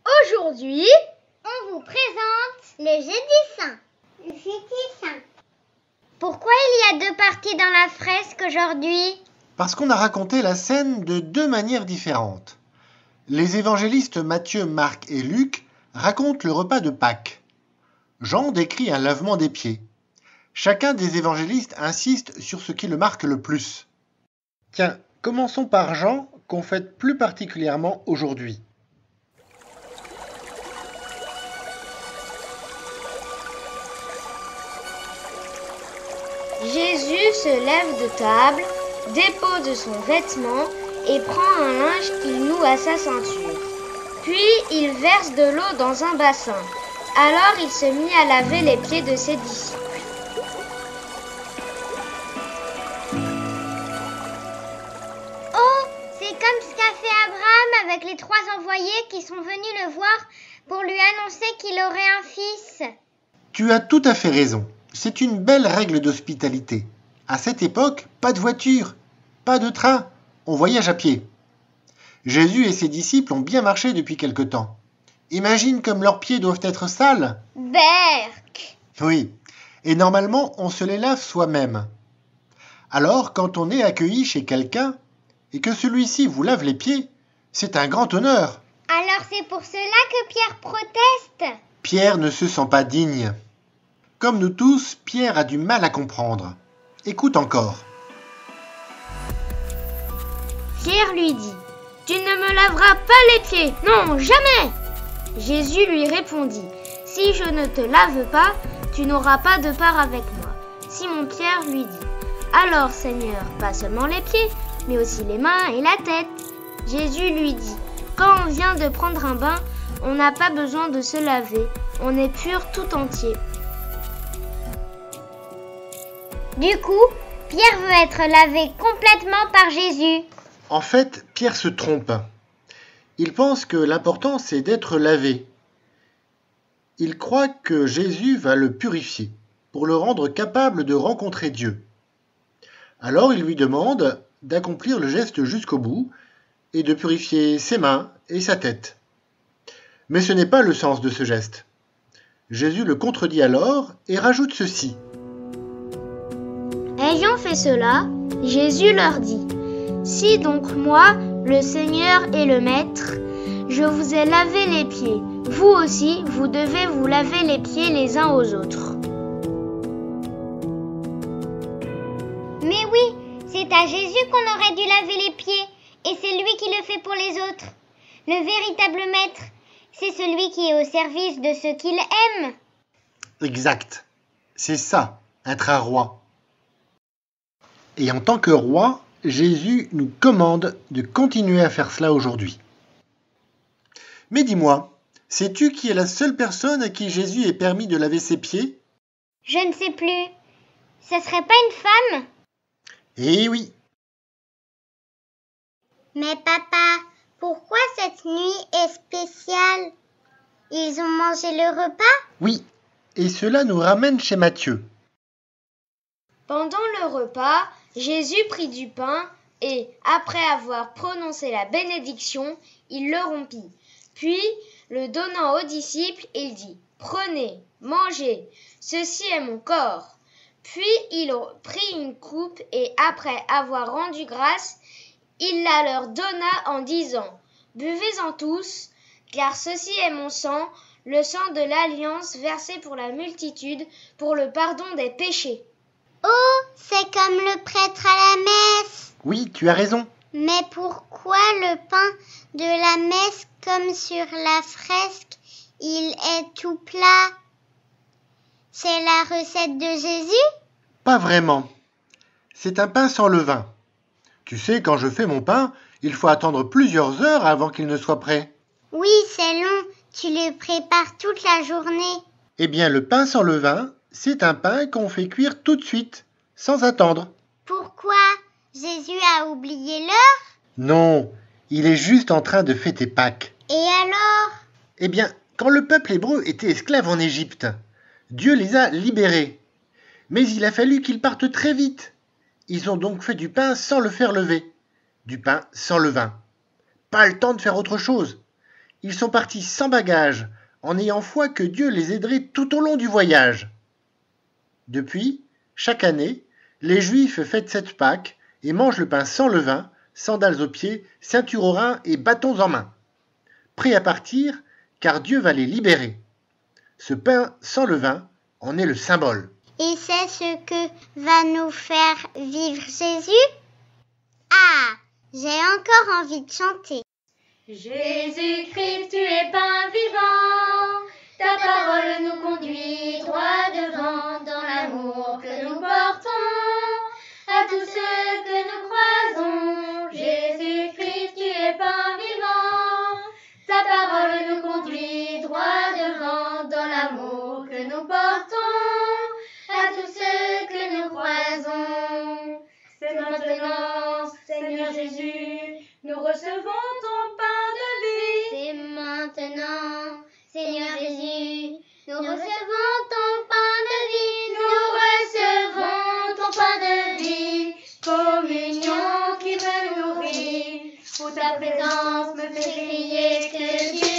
Aujourd'hui, on vous présente le Jeudi Saint. Le Jeudi Saint. Pourquoi il y a deux parties dans la fresque aujourd'hui? Parce qu'on a raconté la scène de deux manières différentes. Les évangélistes Matthieu, Marc et Luc racontent le repas de Pâques. Jean décrit un lavement des pieds. Chacun des évangélistes insiste sur ce qui le marque le plus. Tiens, commençons par Jean, qu'on fête plus particulièrement aujourd'hui. Jésus se lève de table, dépose son vêtement et prend un linge qu'il noue à sa ceinture. Puis il verse de l'eau dans un bassin. Alors il se mit à laver les pieds de ses disciples. Oh, c'est comme ce qu'a fait Abraham avec les 3 envoyés qui sont venus le voir pour lui annoncer qu'il aurait un fils. Tu as tout à fait raison. C'est une belle règle d'hospitalité. À cette époque, pas de voiture, pas de train, on voyage à pied. Jésus et ses disciples ont bien marché depuis quelque temps. Imagine comme leurs pieds doivent être sales. Berk! Oui, et normalement, on se les lave soi-même. Alors, quand on est accueilli chez quelqu'un et que celui-ci vous lave les pieds, c'est un grand honneur. Alors c'est pour cela que Pierre proteste? Pierre ne se sent pas digne. Comme nous tous, Pierre a du mal à comprendre. Écoute encore. Pierre lui dit : « Tu ne me laveras pas les pieds, non, jamais !» Jésus lui répondit : « Si je ne te lave pas, tu n'auras pas de part avec moi. » Simon-Pierre lui dit : « Alors, Seigneur, pas seulement les pieds, mais aussi les mains et la tête. » Jésus lui dit : « Quand on vient de prendre un bain, on n'a pas besoin de se laver, on est pur tout entier. » Du coup, Pierre veut être lavé complètement par Jésus. En fait, Pierre se trompe. Il pense que l'important, c'est d'être lavé. Il croit que Jésus va le purifier pour le rendre capable de rencontrer Dieu. Alors il lui demande d'accomplir le geste jusqu'au bout et de purifier ses mains et sa tête. Mais ce n'est pas le sens de ce geste. Jésus le contredit alors et rajoute ceci. Ayant fait cela, Jésus leur dit : « Si donc moi, le Seigneur et le Maître, je vous ai lavé les pieds, vous aussi, vous devez vous laver les pieds les uns aux autres. » Mais oui, c'est à Jésus qu'on aurait dû laver les pieds, et c'est lui qui le fait pour les autres. Le véritable maître, c'est celui qui est au service de ceux qu'il aime. Exact. C'est ça, être un roi. Et en tant que roi, Jésus nous commande de continuer à faire cela aujourd'hui. Mais dis-moi, sais-tu qui est la seule personne à qui Jésus ait permis de laver ses pieds ? Je ne sais plus. Ce serait pas une femme? Eh oui. Mais papa, pourquoi cette nuit est spéciale? Ils ont mangé le repas? Oui, et cela nous ramène chez Matthieu. Pendant le repas, Jésus prit du pain et, après avoir prononcé la bénédiction, il le rompit. Puis, le donnant aux disciples, il dit : « Prenez, mangez, ceci est mon corps. » Puis il prit une coupe et, après avoir rendu grâce, il la leur donna en disant : « Buvez-en tous, car ceci est mon sang, le sang de l'alliance versé pour la multitude, pour le pardon des péchés. » Oh, c'est comme le prêtre à la messe. Oui, tu as raison. Mais pourquoi le pain de la messe, comme sur la fresque, il est tout plat? C'est la recette de Jésus? Pas vraiment. C'est un pain sans levain. Tu sais, quand je fais mon pain, il faut attendre plusieurs heures avant qu'il ne soit prêt. Oui, c'est long. Tu le prépares toute la journée. Eh bien, le pain sans levain, c'est un pain qu'on fait cuire tout de suite, sans attendre. Pourquoi? Jésus a oublié l'heure? Non, il est juste en train de fêter Pâques. Et alors? Eh bien, quand le peuple hébreu était esclave en Égypte, Dieu les a libérés. Mais il a fallu qu'ils partent très vite. Ils ont donc fait du pain sans le faire lever. Du pain sans levain. Pas le temps de faire autre chose. Ils sont partis sans bagages, en ayant foi que Dieu les aiderait tout au long du voyage. Depuis, chaque année, les Juifs fêtent cette Pâque et mangent le pain sans levain, sandales aux pieds, ceinture aux reins et bâtons en main. Prêts à partir, car Dieu va les libérer. Ce pain sans levain en est le symbole. Et c'est ce que va nous faire vivre Jésus? Ah, j'ai encore envie de chanter. Jésus-Christ, tu es pain vivant, ta parole nous conduit droit devant dans l'amour que nous portons à tous ceux que nous croisons. Jésus-Christ, tu es pain vivant, ta parole nous conduit droit devant dans l'amour que nous portons à tous ceux que nous croisons. C'est maintenant, Seigneur Jésus, nous recevons ton pain de vie. C'est maintenant, Seigneur Jésus, nous recevons ton pain de vie. Nous recevons ton pain de vie, communion qui me nourrit. Où ta présence me fait crier que Dieu